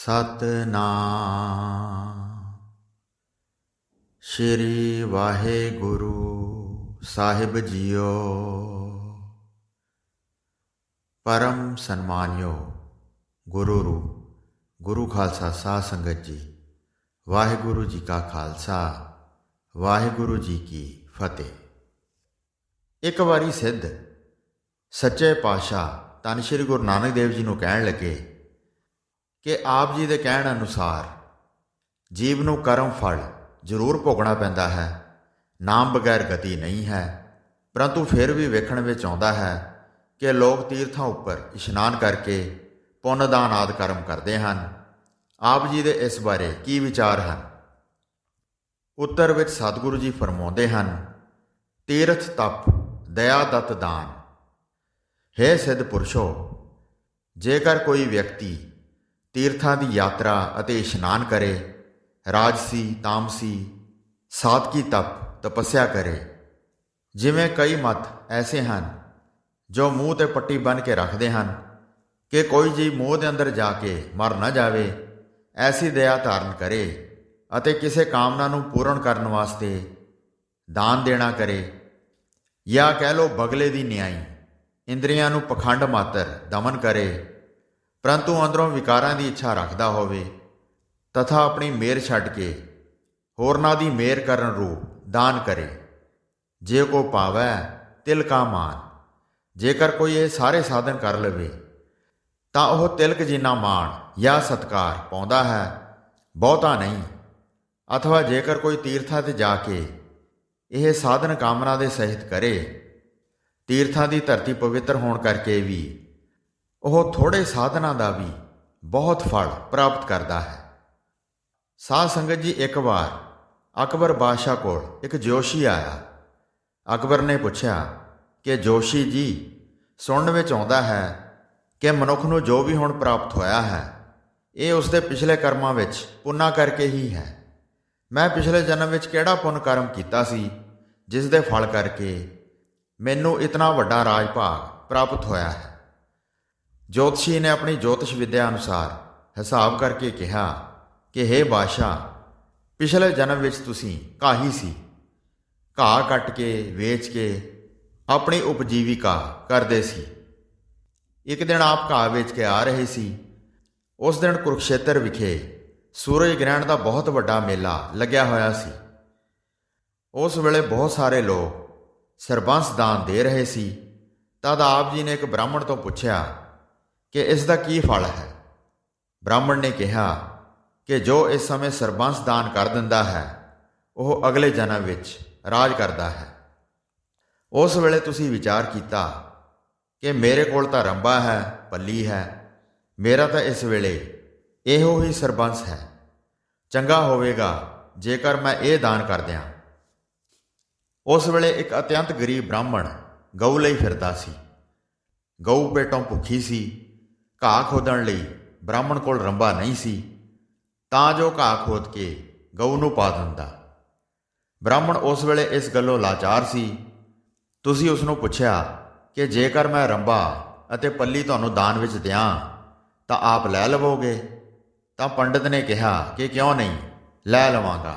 ਸਤਨਾਮ ਸ਼੍ਰੀ ਵਾਹਿਗੁਰੂ ਸਾਹਿਬ JIO. ਪਰਮ ਸਨਮਾਨਿਓ ਗੁਰੂ ਰੂਪ ਗੁਰੂ ਖਾਲਸਾ ਸਾਧ ਸੰਗਤ ਜੀ, ਵਾਹਿਗੁਰੂ ਜੀ ਕਾ ਖਾਲਸਾ ਵਾਹਿਗੁਰੂ ਜੀ ਕੀ ਫਤਿਹ। ਇੱਕ ਵਾਰੀ ਸਿੱਧ ਸੱਚੇ ਪਾਤਸ਼ਾਹ ਧੰਨ ਸ਼੍ਰੀ ਗੁਰੂ ਨਾਨਕ ਦੇਵ ਜੀ ਨੂੰ ਕਹਿਣ ਲੱਗੇ ਕਿ ਆਪ ਜੀ ਦੇ ਕਹਿਣ ਅਨੁਸਾਰ ਜੀਵ ਨੂੰ ਕਰਮ ਫਲ ਜ਼ਰੂਰ ਭੋਗਣਾ ਪੈਂਦਾ ਹੈ, ਨਾਮ ਬਗੈਰ ਗਤੀ ਨਹੀਂ ਹੈ। ਪਰੰਤੂ ਫਿਰ ਵੀ ਵੇਖਣ ਵਿੱਚ ਆਉਂਦਾ ਹੈ ਕਿ ਲੋਕ ਤੀਰਥਾਂ ਉੱਪਰ ਇਸ਼ਨਾਨ ਕਰਕੇ ਪੁੰਨਦਾਨ ਆਦਿ ਕਰਮ ਕਰਦੇ ਹਨ। ਆਪ ਜੀ ਦੇ ਇਸ ਬਾਰੇ ਕੀ ਵਿਚਾਰ ਹਨ? ਉੱਤਰ ਵਿੱਚ ਸਤਿਗੁਰੂ ਜੀ ਫਰਮਾਉਂਦੇ ਹਨ, ਤੀਰਥ ਤਪ ਦਇਆ ਦਤ ਦਾਨ। ਹੇ ਸਿੱਧ ਪੁਰਸ਼ੋ, ਜੇਕਰ ਕੋਈ ਵਿਅਕਤੀ ਤੀਰਥਾਂ ਦੀ ਯਾਤਰਾ ਅਤੇ ਇਸ਼ਨਾਨ ਕਰੇ, ਰਾਜਸੀ ਤਾਮਸੀ ਸਾਤਕੀ ਤਪੱਸਿਆ ਕਰੇ। ਜਿਵੇਂ ਕਈ ਮਤ ਐਸੇ ਹਨ ਜੋ ਮੂੰਹ ਤੇ ਪੱਟੀ ਬੰਨ੍ਹ ਕੇ ਰੱਖਦੇ ਹਨ ਕਿ ਕੋਈ ਜੀ ਮੂੰਹ ਦੇ ਅੰਦਰ ਜਾ ਕੇ ਮਰ ਨਾ ਜਾਵੇ, ਐਸੀ ਦਇਆ ਧਾਰਨ ਕਰੇ ਅਤੇ ਕਿਸੇ ਕਾਮਨਾ ਨੂੰ ਪੂਰਨ ਕਰਨ ਵਾਸਤੇ ਦਾਨ ਦੇਣਾ ਕਰੇ, ਜਾਂ ਕਹਿ ਲਓ ਬਗਲੇ ਦੀ ਨਿਆਈ, ਇੰਦਰੀਆਂ ਨੂੰ ਪਖੰਡ ਮਾਤਰ ਦਮਨ ਕਰੇ, ਪਰੰਤੂ ਅੰਦਰੋਂ ਵਿਕਾਰਾਂ ਦੀ ਇੱਛਾ ਰੱਖਦਾ ਹੋਵੇ, ਤਥਾ ਆਪਣੀ ਮਿਹਰ ਛੱਡ ਕੇ ਹੋਰਨਾਂ ਦੀ ਮਿਹਰ ਕਰਨ ਰੂਪ ਦਾਨ ਕਰੇ। ਜੇ ਕੋ ਪਾਵੈ ਤਿਲ ਕਾ ਮਾਨ। ਜੇਕਰ ਕੋਈ ਇਹ ਸਾਰੇ ਸਾਧਨ ਕਰ ਲਵੇ ਤਾਂ ਉਹ ਤਿਲਕ ਜਿੰਨਾ ਮਾਣ ਜਾਂ ਸਤਕਾਰ ਪਾਉਂਦਾ ਹੈ, ਬਹੁਤਾ ਨਹੀਂ। ਅਥਵਾ ਜੇਕਰ ਕੋਈ ਤੀਰਥਾਂ 'ਤੇ ਜਾ ਕੇ ਇਹ ਸਾਧਨ ਕਾਮਨਾ ਦੇ ਸਹਿਤ ਕਰੇ, ਤੀਰਥਾਂ ਦੀ ਧਰਤੀ ਪਵਿੱਤਰ ਹੋਣ ਕਰਕੇ ਵੀ ਉਹ ਥੋੜ੍ਹੇ ਸਾਧਨਾਂ ਦਾ ਵੀ ਬਹੁਤ ਫਲ ਪ੍ਰਾਪਤ ਕਰਦਾ ਹੈ। ਸਾਧ ਸੰਗਤ ਜੀ, ਇੱਕ ਵਾਰ ਅਕਬਰ ਬਾਦਸ਼ਾਹ ਕੋਲ ਇੱਕ ਜੋਸ਼ੀ ਆਇਆ। ਅਕਬਰ ਨੇ ਪੁੱਛਿਆ ਕਿ ਜੋਸ਼ੀ ਜੀ, ਸੁਣਨ ਵਿੱਚ ਆਉਂਦਾ ਹੈ ਕਿ ਮਨੁੱਖ ਨੂੰ ਜੋ ਵੀ ਹੁਣ ਪ੍ਰਾਪਤ ਹੋਇਆ ਹੈ, ਇਹ ਉਸਦੇ ਪਿਛਲੇ ਕਰਮਾਂ ਵਿੱਚ ਪੁੰਨਾਂ ਕਰਕੇ ਹੀ ਹੈ। ਮੈਂ ਪਿਛਲੇ ਜਨਮ ਵਿੱਚ ਕਿਹੜਾ ਪੁੰਨ ਕਰਮ ਕੀਤਾ ਸੀ ਜਿਸ ਦੇ ਫਲ ਕਰਕੇ ਮੈਨੂੰ ਇਤਨਾ ਵੱਡਾ ਰਾਜ ਭਾਗ ਪ੍ਰਾਪਤ ਹੋਇਆ ਹੈ। ਜੋਤਸ਼ੀ ਨੇ ਆਪਣੀ ਜੋਤਿਸ਼ ਵਿੱਦਿਆ ਅਨੁਸਾਰ ਹਿਸਾਬ ਕਰਕੇ ਕਿਹਾ ਕਿ ਹੇ ਬਾਦਸ਼ਾਹ, ਪਿਛਲੇ ਜਨਮ ਵਿੱਚ ਤੁਸੀਂ ਘਾਹੀ ਸੀ। ਘਾਹ ਕੱਟ ਕੇ ਵੇਚ ਕੇ ਆਪਣੀ ਉਪਜੀਵਿਕਾ ਕਰਦੇ ਸੀ। ਇੱਕ ਦਿਨ ਆਪ ਘਾਹ ਵੇਚ ਕੇ ਆ ਰਹੇ ਸੀ। ਉਸ ਦਿਨ ਕੁਰੂਕਸ਼ੇਤਰ ਵਿਖੇ ਸੂਰਜ ਗ੍ਰਹਿਣ ਦਾ ਬਹੁਤ ਵੱਡਾ ਮੇਲਾ ਲੱਗਿਆ ਹੋਇਆ ਸੀ। ਉਸ ਵੇਲੇ ਬਹੁਤ ਸਾਰੇ ਲੋਕ ਸਰਬੰਸ ਦਾਨ ਦੇ ਰਹੇ ਸੀ। ਤਦ ਆਪ ਜੀ ਨੇ ਇੱਕ ਬ੍ਰਾਹਮਣ ਤੋਂ ਪੁੱਛਿਆ ਕਿ ਇਸ ਦਾ ਕੀ ਫਲ ਹੈ। ਬ੍ਰਾਹਮਣ ਨੇ ਕਿਹਾ ਕਿ ਜੋ ਇਸ ਸਮੇਂ ਸਰਬੰਸ ਦਾਨ ਕਰ ਦਿੰਦਾ ਹੈ, ਉਹ ਅਗਲੇ ਜਨਮ ਵਿੱਚ ਰਾਜ ਕਰਦਾ ਹੈ। ਉਸ ਵੇਲੇ ਤੁਸੀਂ ਵਿਚਾਰ ਕੀਤਾ ਕਿ ਮੇਰੇ ਕੋਲ ਤਾਂ ਰੰਬਾ ਹੈ, ਪੱਲੀ ਹੈ, ਮੇਰਾ ਤਾਂ ਇਸ ਵੇਲੇ ਇਹੋ ਹੀ ਸਰਬੰਸ ਹੈ। ਚੰਗਾ ਹੋਵੇਗਾ ਜੇਕਰ ਮੈਂ ਇਹ ਦਾਨ ਕਰ ਦਿਆਂ। ਉਸ ਵੇਲੇ ਇੱਕ ਅਤਿਅੰਤ ਗਰੀਬ ਬ੍ਰਾਹਮਣ ਗਊ ਲਈ ਫਿਰਦਾ ਸੀ। ਗਊ ਪੇਟੋਂ ਭੁੱਖੀ ਸੀ। ਘਾਹ ਖੋਦਣ ਲਈ ਬ੍ਰਾਹਮਣ ਕੋਲ ਰੰਬਾ ਨਹੀਂ ਸੀ ਤਾਂ ਜੋ ਘਾਹ ਖੋਦ ਕੇ ਗਊ ਨੂੰ ਪਾ ਦਿੰਦਾ। ਬ੍ਰਾਹਮਣ ਉਸ ਵੇਲੇ ਇਸ ਗੱਲੋਂ ਲਾਚਾਰ ਸੀ। ਤੁਸੀਂ ਉਸ ਨੂੰ ਪੁੱਛਿਆ ਕਿ ਜੇਕਰ ਮੈਂ ਰੰਬਾ ਅਤੇ ਪੱਲੀ ਤੁਹਾਨੂੰ ਦਾਨ ਵਿੱਚ ਦਿਆਂ ਤਾਂ ਆਪ ਲੈ ਲਵੋਗੇ? ਤਾਂ ਪੰਡਿਤ ਨੇ ਕਿਹਾ ਕਿ ਕਿਉਂ ਨਹੀਂ, ਲੈ ਲਵਾਂਗਾ।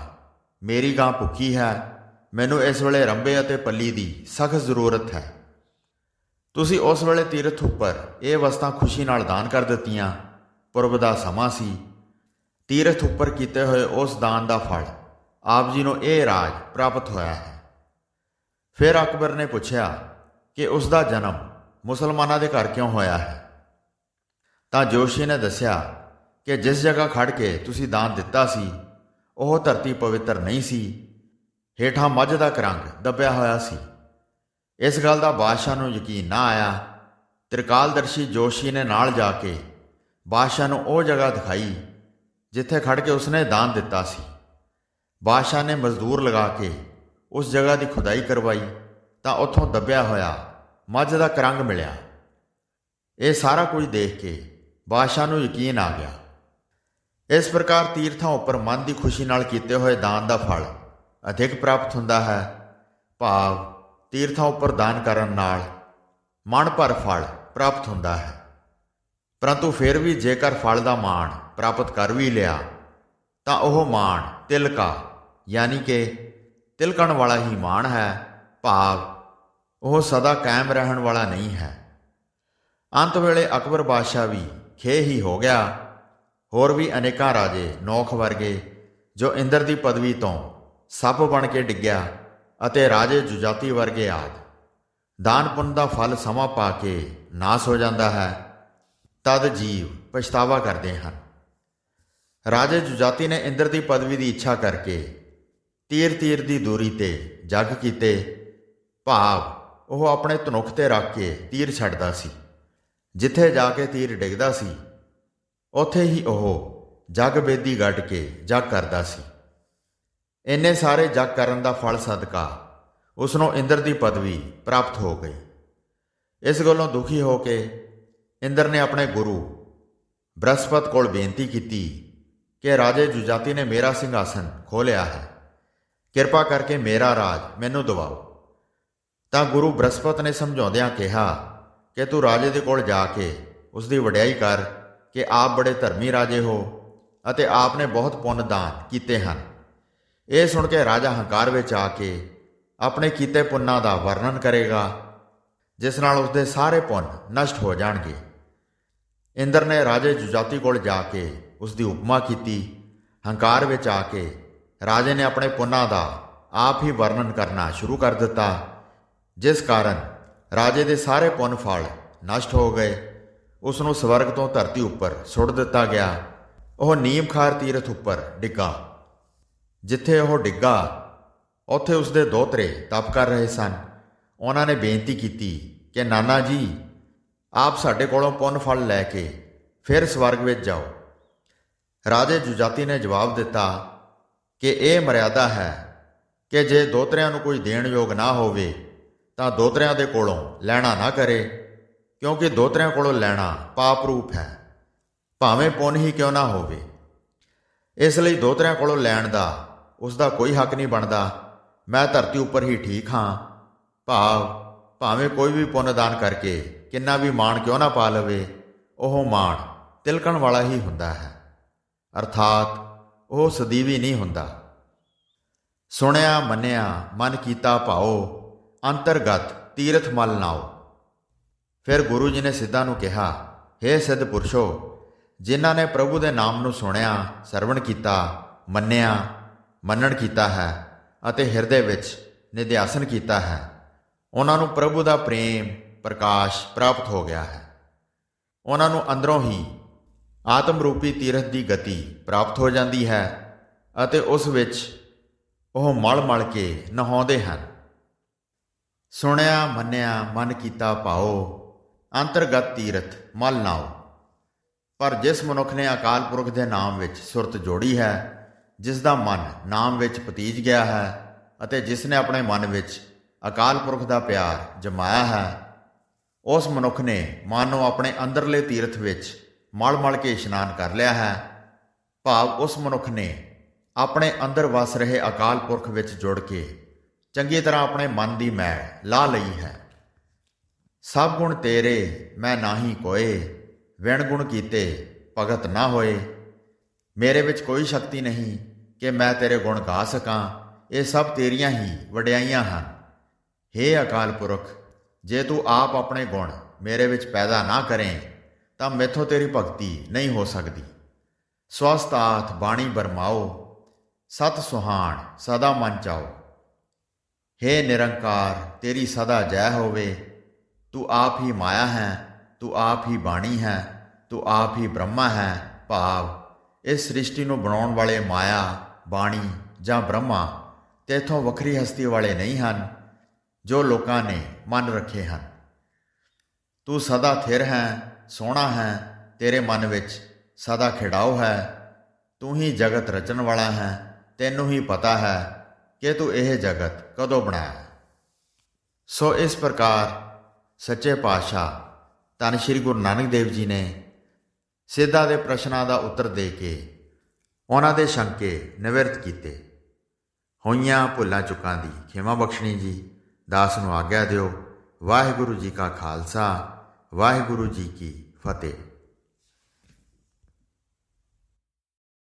ਮੇਰੀ ਗਾਂ ਭੁੱਖੀ ਹੈ, ਮੈਨੂੰ ਇਸ ਵੇਲੇ ਰੰਬੇ ਅਤੇ ਪੱਲੀ ਦੀ ਸਖਤ ਜ਼ਰੂਰਤ ਹੈ। ਤੁਸੀਂ ਉਸ ਵੇਲੇ ਤੀਰਥ ਉੱਪਰ ਇਹ ਵਸਤਾਂ ਖੁਸ਼ੀ ਨਾਲ ਦਾਨ ਕਰ ਦਿੱਤੀਆਂ। ਪੁਰਬ ਦਾ ਸਮਾਂ ਸੀ। ਤੀਰਥ ਉੱਪਰ ਕੀਤੇ ਹੋਏ ਉਸ ਦਾਨ ਦਾ ਫਲ ਆਪ ਜੀ ਨੂੰ ਇਹ ਰਾਜ ਪ੍ਰਾਪਤ ਹੋਇਆ ਹੈ। ਫਿਰ ਅਕਬਰ ਨੇ ਪੁੱਛਿਆ ਕਿ ਉਸ ਦਾ ਜਨਮ ਮੁਸਲਮਾਨਾਂ ਦੇ ਘਰ ਕਿਉਂ ਹੋਇਆ ਹੈ। ਤਾਂ ਜੋਸ਼ੀ ਨੇ ਦੱਸਿਆ ਕਿ ਜਿਸ ਜਗ੍ਹਾ ਖੜ ਕੇ ਤੁਸੀਂ ਦਾਨ ਦਿੱਤਾ ਸੀ, ਉਹ ਧਰਤੀ ਪਵਿੱਤਰ ਨਹੀਂ ਸੀ। ਹੇਠਾਂ ਮੱਝ ਦਾ ਕਰੰਗ ਦੱਬਿਆ ਹੋਇਆ ਸੀ। ਇਸ ਗੱਲ ਦਾ ਬਾਦਸ਼ਾਹ ਨੂੰ ਯਕੀਨ ਨਾ ਆਇਆ। ਤ੍ਰਿਕਾਲਦਰਸ਼ੀ ਜੋਸ਼ੀ ਨੇ ਨਾਲ ਜਾ ਕੇ ਬਾਦਸ਼ਾਹ ਨੂੰ ਉਹ ਜਗ੍ਹਾ ਦਿਖਾਈ ਜਿੱਥੇ ਖੜ ਕੇ ਉਸਨੇ ਦਾਨ ਦਿੱਤਾ ਸੀ। ਬਾਦਸ਼ਾਹ ਨੇ ਮਜ਼ਦੂਰ ਲਗਾ ਕੇ ਉਸ ਜਗ੍ਹਾ ਦੀ ਖੁਦਾਈ ਕਰਵਾਈ ਤਾਂ ਉੱਥੋਂ ਦੱਬਿਆ ਹੋਇਆ ਮੱਝ ਦਾ ਕਰੰਗ ਮਿਲਿਆ। ਇਹ ਸਾਰਾ ਕੁਝ ਦੇਖ ਕੇ ਬਾਦਸ਼ਾਹ ਨੂੰ ਯਕੀਨ ਆ ਗਿਆ। ਇਸ ਪ੍ਰਕਾਰ ਤੀਰਥਾਂ ਉੱਪਰ ਮਨ ਦੀ ਖੁਸ਼ੀ ਨਾਲ ਕੀਤੇ ਹੋਏ ਦਾਨ ਦਾ ਫਲ ਅਧਿਕ ਪ੍ਰਾਪਤ ਹੁੰਦਾ ਹੈ। ਭਾਵ ਤੀਰਥਾਂ ਉੱਪਰ ਦਾਨ ਕਰਨ ਨਾਲ ਮਨ ਭਰ ਫਲ ਪ੍ਰਾਪਤ ਹੁੰਦਾ ਹੈ। ਪਰੰਤੂ ਫਿਰ ਵੀ ਜੇਕਰ ਫਲ ਦਾ ਮਾਣ ਪ੍ਰਾਪਤ ਕਰ ਵੀ ਲਿਆ ਤਾਂ ਉਹ ਮਾਣ ਤਿਲਕਾ ਯਾਨੀ ਕਿ ਤਿਲਕਣ ਵਾਲਾ ਹੀ ਮਾਣ ਹੈ, ਭਾਵ ਉਹ ਸਦਾ ਕਾਇਮ ਰਹਿਣ ਵਾਲਾ ਨਹੀਂ ਹੈ। ਅੰਤ ਵੇਲੇ ਅਕਬਰ ਬਾਦਸ਼ਾਹ ਵੀ ਖੇ ਹੀ ਹੋ ਗਿਆ। ਹੋਰ ਵੀ ਅਨੇਕਾਂ ਰਾਜੇ ਨੌਖ ਵਰਗੇ ਜੋ ਇੰਦਰ ਦੀ ਪਦਵੀ ਤੋਂ ਸੱਪ ਬਣ ਕੇ ਡਿੱਗਿਆ ਅਤੇ ਰਾਜੇ ਜੁਜਾਤੀ ਵਰਗੇ ਆਦਿ। ਦਾਨ ਪੁੰਨ ਦਾ ਫਲ ਸਮਾਂ ਪਾ ਕੇ ਨਾਸ ਹੋ ਜਾਂਦਾ ਹੈ, ਤਦ ਜੀਵ ਪਛਤਾਵਾ ਕਰਦੇ ਹਨ। ਰਾਜੇ ਜੁਜਾਤੀ ਨੇ ਇੰਦਰ ਦੀ ਪਦਵੀ ਦੀ ਇੱਛਾ ਕਰਕੇ ਤੀਰ ਦੀ ਦੂਰੀ ਤੇ ਜੱਗ ਕੀਤੇ, ਭਾਵ ਉਹ ਆਪਣੇ ਧਨੁੱਖ ਤੇ ਰੱਖ ਕੇ ਤੀਰ ਛੱਡਦਾ ਸੀ। ਜਿੱਥੇ ਜਾ ਕੇ ਤੀਰ ਡਿੱਗਦਾ ਸੀ ਉੱਥੇ ਹੀ ਉਹ ਜੱਗ ਬੇਦੀ ਗੱਡ ਕੇ ਜੱਗ ਕਰਦਾ ਸੀ। ਇੰਨੇ ਸਾਰੇ ਜੱਗ ਕਰਨ ਦਾ ਫਲ ਸਦਕਾ ਉਸ ਨੂੰ ਇੰਦਰ ਦੀ ਪਦਵੀ ਪ੍ਰਾਪਤ ਹੋ ਗਈ। ਇਸ ਗੱਲੋਂ ਦੁਖੀ ਹੋ ਕੇ ਇੰਦਰ ਨੇ ਆਪਣੇ ਗੁਰੂ ਬ੍ਰਹਸਪਤ ਕੋਲ ਬੇਨਤੀ ਕੀਤੀ ਕਿ ਰਾਜੇ ਜੁਜਾਤੀ ਨੇ ਮੇਰਾ ਸਿੰਘਾਸਨ ਖੋਹ ਲਿਆ ਹੈ, ਕਿਰਪਾ ਕਰਕੇ ਮੇਰਾ ਰਾਜ ਮੈਨੂੰ ਦਿਵਾਓ। ਤਾਂ ਗੁਰੂ ਬ੍ਰਹਸਪਤ ਨੇ ਸਮਝਾਉਂਦਿਆਂ ਕਿਹਾ ਕਿ ਤੂੰ ਰਾਜੇ ਦੇ ਕੋਲ ਜਾ ਕੇ ਉਸ ਦੀ ਵਡਿਆਈ ਕਰ ਕਿ ਆਪ ਬੜੇ ਧਰਮੀ ਰਾਜੇ ਹੋ ਅਤੇ ਆਪ ਨੇ ਬਹੁਤ ਪੁੰਨ ਦਾਨ ਕੀਤੇ ਹਨ। ਇਹ ਸੁਣ ਕੇ ਰਾਜਾ ਹੰਕਾਰ ਵਿੱਚ ਆ ਕੇ ਆਪਣੇ ਕੀਤੇ ਪੁੰਨਾਂ ਦਾ ਵਰਣਨ ਕਰੇਗਾ, ਜਿਸ ਨਾਲ ਉਸਦੇ ਸਾਰੇ ਪੁੰਨ ਨਸ਼ਟ ਹੋ ਜਾਣਗੇ। ਇੰਦਰ ਨੇ ਰਾਜੇ ਜੁਜਾਤੀ ਕੋਲ ਜਾ ਕੇ ਉਸ ਦੀ ਉਪਮਾ ਕੀਤੀ। ਹੰਕਾਰ ਵਿੱਚ ਆ ਕੇ ਰਾਜੇ ਨੇ ਆਪਣੇ ਪੁੰਨਾਂ ਦਾ ਆਪ ਹੀ ਵਰਣਨ ਕਰਨਾ ਸ਼ੁਰੂ ਕਰ ਦਿੱਤਾ, ਜਿਸ ਕਾਰਨ ਰਾਜੇ ਦੇ ਸਾਰੇ ਪੁੰਨ ਫਲ ਨਸ਼ਟ ਹੋ ਗਏ। ਉਸ ਨੂੰ ਸਵਰਗ ਤੋਂ ਧਰਤੀ ਉੱਪਰ ਸੁੱਟ ਦਿੱਤਾ ਗਿਆ। ਉਹ ਨੀਮਖਾਰ ਤੀਰਥ ਉੱਪਰ ਡਿੱਗਾ। ਜਿੱਥੇ ਉਹ ਡਿੱਗਾ ਉੱਥੇ ਉਸਦੇ ਦੋਹਤਰੇ ਤਪ ਕਰ ਰਹੇ ਸਨ। ਉਹਨਾਂ ਨੇ ਬੇਨਤੀ ਕੀਤੀ ਕਿ ਨਾਨਾ ਜੀ, ਆਪ ਸਾਡੇ ਕੋਲੋਂ ਪੁੰਨ ਫਲ ਲੈ ਕੇ ਫਿਰ ਸਵਰਗ ਵਿੱਚ ਜਾਓ। ਰਾਜੇ ਜੁਜਾਤੀ ਨੇ ਜਵਾਬ ਦਿੱਤਾ ਕਿ ਇਹ ਮਰਿਆਦਾ ਹੈ ਕਿ ਜੇ ਦੋਹਤਰਿਆਂ ਨੂੰ ਕੋਈ ਦੇਣ ਯੋਗ ਨਾ ਹੋਵੇ ਤਾਂ ਦੋਹਤਰਿਆਂ ਦੇ ਕੋਲੋਂ ਲੈਣਾ ਨਾ ਕਰੇ, ਕਿਉਂਕਿ ਦੋਹਤਰਿਆਂ ਕੋਲੋਂ ਲੈਣਾ ਪਾਪ ਰੂਪ ਹੈ, ਭਾਵੇਂ ਪੁੰਨ ਹੀ ਕਿਉਂ ਨਾ ਹੋਵੇ। ਇਸ ਲਈ ਦੋਹਤਰਿਆਂ ਕੋਲੋਂ ਲੈਣ ਦਾ ਉਸ ਦਾ ਕੋਈ ਹੱਕ ਨਹੀਂ ਬਣਦਾ। ਮੈਂ ਧਰਤੀ ਉੱਪਰ ਹੀ ਠੀਕ ਹਾਂ, ਭਾਵੇਂ ਕੋਈ ਵੀ ਪੁੰਨ ਦਾਨ ਕਰਕੇ ਕਿੰਨਾ ਵੀ ਮਾਣ ਕਿਉਂ ਨਾ ਪਾ ਲਵੇ, ਉਹ ਮਾਣ ਤਿਲਕਣ ਵਾਲਾ ਹੀ ਹੁੰਦਾ ਹੈ, ਅਰਥਾਤ ਉਹ ਸਦੀਵੀ ਨਹੀਂ ਹੁੰਦਾ। ਸੁਣਿਆ ਮੰਨਿਆ ਮਨ ਕੀਤਾ ਭਾਓ, ਅੰਤਰਗਤ ਤੀਰਥ ਮਲ ਨਾਓ। ਫਿਰ ਗੁਰੂ ਜੀ ਨੇ ਸਿੱਧਾਂ ਨੂੰ ਕਿਹਾ, ਹੇ ਸਿੱਧ ਪੁਰਸ਼ੋ, ਜਿਨ੍ਹਾਂ ਨੇ ਪ੍ਰਭੂ ਦੇ ਨਾਮ ਨੂੰ ਸੁਣਿਆ, ਸਰਵਣ ਕੀਤਾ, ਮੰਨਿਆ, ਮੰਨਣ ਕੀਤਾ ਹੈ ਅਤੇ ਹਿਰਦੇ ਵਿੱਚ ਨਿਧਿਆਸਨ ਕੀਤਾ ਹੈ, ਉਹਨਾਂ ਨੂੰ ਪ੍ਰਭੂ ਦਾ ਪ੍ਰੇਮ ਪ੍ਰਕਾਸ਼ ਪ੍ਰਾਪਤ ਹੋ ਗਿਆ ਹੈ। ਉਹਨਾਂ ਨੂੰ ਅੰਦਰੋਂ ਹੀ ਆਤਮ ਰੂਪੀ ਤੀਰਥ ਦੀ ਗਤੀ ਪ੍ਰਾਪਤ ਹੋ ਜਾਂਦੀ ਹੈ ਅਤੇ ਉਸ ਵਿੱਚ ਉਹ ਮਲ ਕੇ ਨਹਾਉਂਦੇ ਹਨ। ਸੁਣਿਆ ਮੰਨਿਆ ਮਨ ਕੀਤਾ ਭਾਓ, ਅੰਤਰਗਤ ਤੀਰਥ ਮਲ ਨਾਓ। ਪਰ ਜਿਸ ਮਨੁੱਖ ਨੇ ਅਕਾਲ ਪੁਰਖ ਦੇ ਨਾਮ ਵਿੱਚ ਸੁਰਤ ਜੋੜੀ ਹੈ, ਜਿਸ ਦਾ ਮਨ ਨਾਮ ਵਿੱਚ ਪਤੀਜ ਗਿਆ ਹੈ ਅਤੇ ਜਿਸ ਨੇ ਆਪਣੇ ਮਨ ਵਿੱਚ ਅਕਾਲ ਪੁਰਖ ਦਾ ਪਿਆਰ ਜਮਾਇਆ ਹੈ, ਉਸ ਮਨੁੱਖ ਨੇ ਮਨ ਨੂੰ ਆਪਣੇ ਅੰਦਰਲੇ ਤੀਰਥ ਵਿੱਚ ਮਲ ਕੇ ਇਸ਼ਨਾਨ ਕਰ ਲਿਆ ਹੈ, ਭਾਵ ਉਸ ਮਨੁੱਖ ਨੇ ਆਪਣੇ ਅੰਦਰ ਵਸ ਰਹੇ ਅਕਾਲ ਪੁਰਖ ਵਿੱਚ ਜੁੜ ਕੇ ਚੰਗੀ ਤਰ੍ਹਾਂ ਆਪਣੇ ਮਨ ਦੀ ਮੈਲ ਲਾ ਲਈ ਹੈ। ਸਭ ਗੁਣ ਤੇਰੇ ਮੈਂ ਨਾਹੀ ਕੋਏ, ਵਿਣ ਗੁਣ ਕੀਤੇ ਭਗਤ ਨਾ ਹੋਏ। ਮੇਰੇ ਵਿੱਚ ਕੋਈ ਸ਼ਕਤੀ ਨਹੀਂ ਕਿ ਮੈਂ ਤੇਰੇ ਗੁਣ ਗਾ ਸਕਾਂ, ਇਹ ਸਭ ਤੇਰੀਆਂ ਹੀ ਵਡਿਆਈਆਂ ਹਨ। ਹੇ ਅਕਾਲ ਪੁਰਖ, ਜੇ ਤੂੰ ਆਪ ਆਪਣੇ ਗੁਣ ਮੇਰੇ ਵਿੱਚ ਪੈਦਾ ਨਾ ਕਰੇ ਤਾਂ ਮੈਥੋਂ ਤੇਰੀ ਭਗਤੀ ਨਹੀਂ ਹੋ ਸਕਦੀ। ਸਵਸਤਾਥ ਬਾਣੀ ਬਰਮਾਓ, ਸਤ ਸੁਹਾਣ ਸਦਾ ਮਨ ਚਾਓ। ਹੇ ਨਿਰੰਕਾਰ, ਤੇਰੀ ਸਦਾ ਜੈ ਹੋਵੇ। ਤੂੰ ਆਪ ਹੀ ਮਾਇਆ ਹੈ, ਤੂੰ ਆਪ ਹੀ ਬਾਣੀ ਹੈ, ਤੂੰ ਆਪ ਹੀ ਬ੍ਰਹਮਾ ਹੈ, ਭਾਵ ਇਸ ਸ੍ਰਿਸ਼ਟੀ ਨੂੰ ਬਣਾਉਣ ਵਾਲੇ ਮਾਇਆ, ਬਾਣੀ ਜਾਂ ਬ੍ਰਹਮਾ ਤੇਥੋਂ ਵੱਖਰੀ ਹਸਤੀ ਵਾਲੇ ਨਹੀਂ ਹਨ, ਜੋ ਲੋਕਾਂ ਨੇ ਮੰਨ ਰੱਖੇ ਹਨ। ਤੂੰ ਸਦਾ ਥਿਰ ਹੈ, ਸੋਹਣਾ ਹੈ, ਤੇਰੇ ਮਨ ਵਿੱਚ ਸਦਾ ਖਿੜਾਓ ਹੈ। ਤੂੰ ਹੀ ਜਗਤ ਰਚਣ ਵਾਲਾ ਹੈ, ਤੈਨੂੰ ਹੀ ਪਤਾ ਹੈ ਕਿ ਤੂੰ ਇਹ ਜਗਤ ਕਦੋਂ ਬਣਾਇਆ। ਸੋ ਇਸ ਪ੍ਰਕਾਰ ਸੱਚੇ ਪਾਤਸ਼ਾਹ ਧੰਨ ਸ਼੍ਰੀ ਗੁਰੂ ਨਾਨਕ ਦੇਵ ਜੀ ਨੇ ਸਿੱਧਾਂ ਦੇ ਪ੍ਰਸ਼ਨਾਂ ਦਾ ਉੱਤਰ ਦੇ ਕੇ ਉਹਨਾਂ ਦੇ ਸ਼ੰਕੇ ਨਿਵਰਤ ਕੀਤੇ। ਹੋਈਆਂ ਭੁੱਲਾਂ ਚੁੱਕਾਂ ਦੀ ਖਿਮਾ ਬਖਸ਼ਣੀ ਜੀ। ਦਾਸ ਨੂੰ ਆਗਿਆ ਦਿਓ। ਵਾਹਿਗੁਰੂ ਜੀ ਕਾ ਖਾਲਸਾ, ਵਾਹਿਗੁਰੂ ਜੀ ਕੀ ਫਤਿਹ।